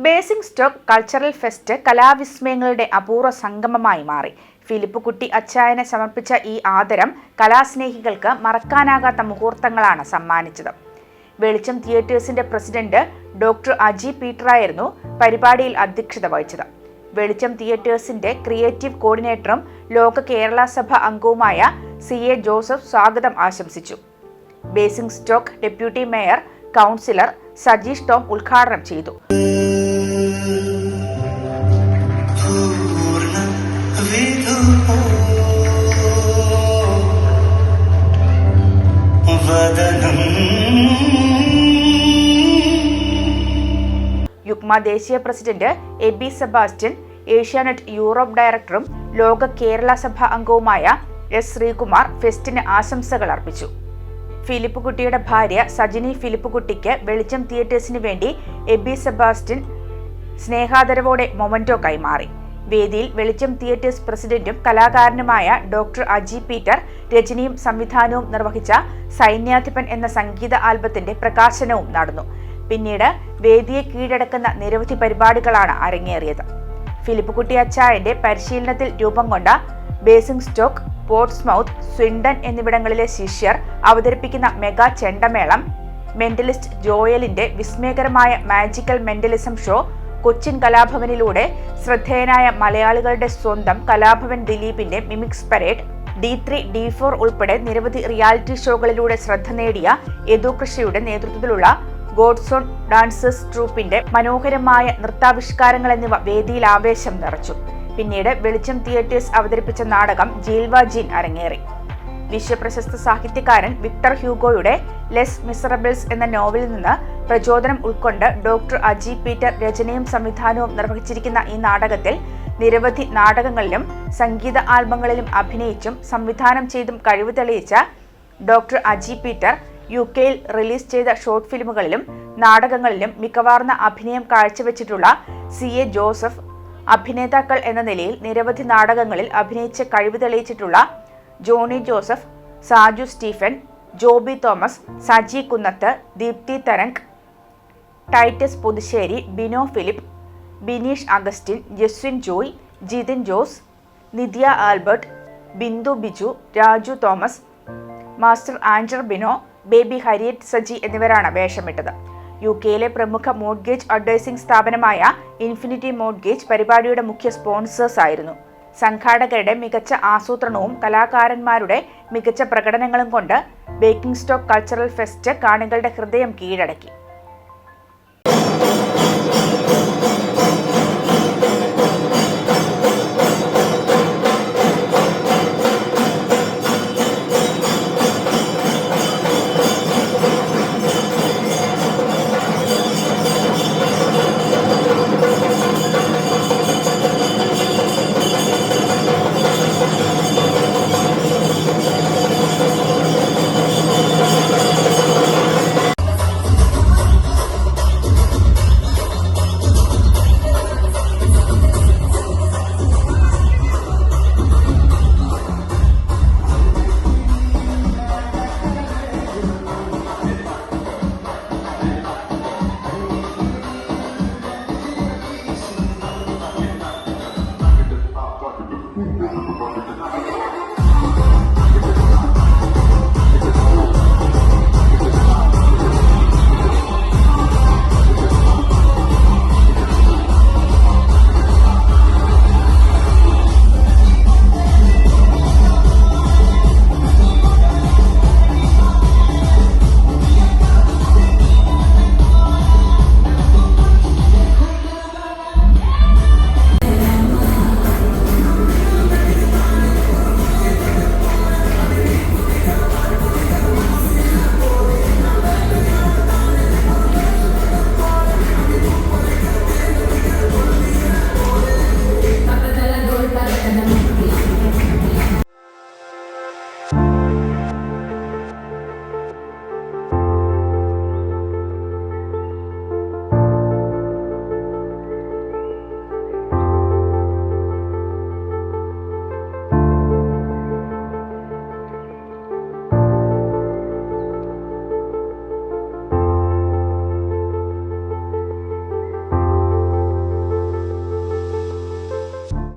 Basin stock cultural fest കലാവിസ്മയങ്ങളുടെ അപൂർവ സംഗമമായി മാറി. Philip കുട്ടി അച്ചായന് സമർപ്പിച്ച ഈ ആദരം കലാസ്നേഹികൾക്ക് മറക്കാനാകാത്ത മുഹൂർത്തങ്ങളാണ് സമ്മാനിച്ചത്. വെളിച്ചം തിയേറ്റേഴ്സിന്റെ പ്രസിഡന്റ് ഡോക്ടർ അജി പീറ്ററായിരുന്നു പരിപാടിയിൽ അധ്യക്ഷത വഹിച്ചത്. വെളിച്ചം തിയേറ്റേഴ്സിന്റെ ക്രിയേറ്റീവ് കോർഡിനേറ്ററും ലോക കേരള സഭ അംഗവുമായ CA ജോസഫ് സ്വാഗതം ആശംസിച്ചു. Basin stock deputy mayor councillor Sajeesh Tom ഉദ്ഘാടനം ചെയ്തു. യുക്മ ദേശീയ president AB Sebastian, Asianet Europe ഡയറക്ടറും ലോക കേരള സഭ അംഗവുമായ S ശ്രീകുമാർ ഫെസ്റ്റിന് ആശംസകൾ അർപ്പിച്ചു. ഫിലിപ്പ് കുട്ടിയുടെ ഭാര്യ സജിനി ഫിലിപ്പ് കുട്ടിക്ക് വെളിച്ചം തിയേറ്റേഴ്സിന് വേണ്ടി AB സെബാസ്റ്റ്യൻ സ്നേഹാദരവോടെ മൊമന്റോ കൈമാറി. വേദിയിൽ വെളിച്ചം തിയേറ്റേഴ്സ് പ്രസിഡന്റും കലാകാരനുമായ ഡോക്ടർ അജി പീറ്റർ രചനയും സംവിധാനവും നിർവഹിച്ച സൈന്യാധിപൻ എന്ന സംഗീത ആൽബത്തിന്റെ പ്രകാശനവും നടന്നു. പിന്നീട് വേദിയെ കീഴടക്കുന്ന നിരവധി പരിപാടികളാണ് അരങ്ങേറിയത്. ഫിലിപ്പ് കുട്ടി അച്ചായന്റെ പരിശീലനത്തിൽ രൂപം കൊണ്ട ബേസിംഗ് സ്റ്റോക്ക്, പോർട്സ്മൗത്ത്, സ്വിൻഡൻ എന്നിവിടങ്ങളിലെ ശിഷ്യർ അവതരിപ്പിക്കുന്ന മെഗാ ചെണ്ടമേളം, മെന്റലിസ്റ്റ് ജോയലിന്റെ വിസ്മയകരമായ മാജിക്കൽ മെന്റലിസം ഷോ, കൊച്ചിൻ കലാഭവനിലൂടെ ശ്രദ്ധേയനായ മലയാളികളുടെ സ്വന്തം കലാഭവൻ ദിലീപിന്റെ മിമിക്സ് പരേഡ്, D3, D4 ഉൾപ്പെടെ നിരവധി റിയാലിറ്റി ഷോകളിലൂടെ ശ്രദ്ധ നേടിയ യദു കൃഷിയുടെ നേതൃത്വത്തിലുള്ള ഗോഡ്സോൺ ഡാൻസേഴ്സ് ട്രൂപ്പിന്റെ മനോഹരമായ നൃത്താവിഷ്കാരങ്ങൾ എന്നിവ വേദിയിൽ ആവേശം നിറച്ചു. പിന്നീട് വെളിച്ചം തിയേറ്റേഴ്സ് അവതരിപ്പിച്ച നാടകം ജീൽവാ ജീൻ അരങ്ങേറി. വിശ്വപ്രശസ്ത സാഹിത്യകാരൻ വിക്ടർ ഹ്യൂഗോയുടെ ലെസ് മിസറബിൾസ് എന്ന നോവലിൽ നിന്ന് പ്രചോദനം ഉൾക്കൊണ്ട് ഡോക്ടർ അജി പീറ്റർ രചനയും സംവിധാനവും നിർവഹിച്ചിരിക്കുന്ന ഈ നാടകത്തിൽ നിരവധി നാടകങ്ങളിലും സംഗീത ആൽബങ്ങളിലും അഭിനയിച്ചും സംവിധാനം ചെയ്തും കഴിവ് തെളിയിച്ച ഡോക്ടർ അജി പീറ്റർ UK-യിൽ റിലീസ് ചെയ്ത ഷോർട്ട് ഫിലിമുകളിലും നാടകങ്ങളിലും മികവാർന്ന അഭിനയം കാഴ്ചവെച്ചിട്ടുള്ള CA ജോസഫ്, അഭിനേതാക്കൾ എന്ന നിലയിൽ നിരവധി നാടകങ്ങളിൽ അഭിനയിച്ച് കഴിവ് തെളിയിച്ചിട്ടുള്ള Johnny Joseph, Saju Stephen, Joby Thomas, Saji Kunnath, Deepti Tarang, Titus Puthussery, Bino Philip, Bineesh Augustine, Jaswin Joy, Jithin Jose, Nithya Albert, Bindu Biju, Raju Thomas, master Ander Bino, baby Harriet Saji എന്നിവരാണ് വേഷമിട്ടത്. UK-യിലെ പ്രമുഖ മോർഗേജ് അഡ്വൈസിംഗ് സ്ഥാപനമായ ഇൻഫിനിറ്റി മോർഗേജ് പരിപാടിയുടെ മുഖ്യ സ്പോൺസേഴ്സ് ആയിരുന്നു. സംഘാടകരുടെ മികച്ച ആസൂത്രണവും കലാകാരന്മാരുടെ മികച്ച പ്രകടനങ്ങളും കൊണ്ട് ബേസിംഗ് സ്റ്റോക്ക് കൾച്ചറൽ ഫെസ്റ്റ് കാണികളുടെ ഹൃദയം കീഴടക്കി.